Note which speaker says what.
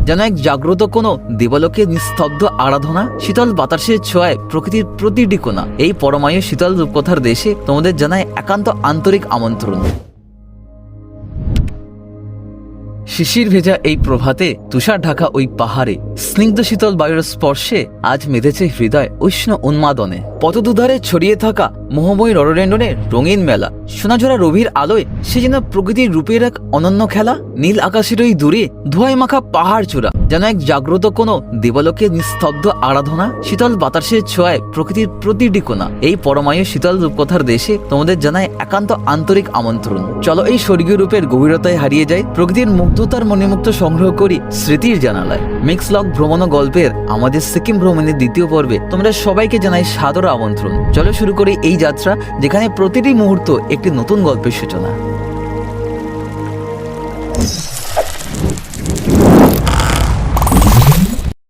Speaker 1: যেন এক জাগ্রত কোনো দেবালোকের নিস্তব্ধ আরাধনা, শীতল বাতাসের ছোঁয়ায় প্রকৃতির প্রতিটি কোণা। এই পরমায়ু শীতল রূপকথার দেশে তোমাদের জানায় একান্ত আন্তরিক আমন্ত্রণ। শিশির ভেজা এই প্রভাতে, তুষার ঢাকা ওই পাহাড়ে, স্নিগ্ধ শীতল বায়ুর স্পর্শে আজ মেধেছে হৃদয় উষ্ণ উন্মাদনে। পথদুধারে ছড়িয়ে থাকা মোহময়ী রডোডেন্ড্রনের রঙিন মেলা, সোনাঝরা রবির আলোয় সে যেন প্রকৃতির রূপের এক অনন্য খেলা। নীল আকাশের ওই দূরে ধোঁয়ায় মাখা পাহাড় চূড়া, যেন এক জাগ্রত কোনো দেবালোকের নিস্তব্ধ আরাধনা, শীতল বাতাসের ছোঁয়ায় প্রকৃতির প্রতিটি কোণা। এই পরমায়ু শীতল রূপকথার দেশে তোমাদের জানায় একান্ত আন্তরিক আমন্ত্রণ। চলো এই স্বর্গীয় রূপের গভীরতায় হারিয়ে যায়, প্রকৃতির মুগ্ধতার মণিমুক্ত সংগ্রহ করি স্মৃতির জানালায়। মিক্স লগ ভ্রমণ ও গল্পের আমাদের সিকিম ভ্রমণের দ্বিতীয় পর্বে তোমরা সবাইকে জানাই সাদর আমন্ত্রণ। চলো শুরু করি এই যাত্রা, যেখানে প্রতিটি মুহূর্ত একটি নতুন গল্পের সূচনা।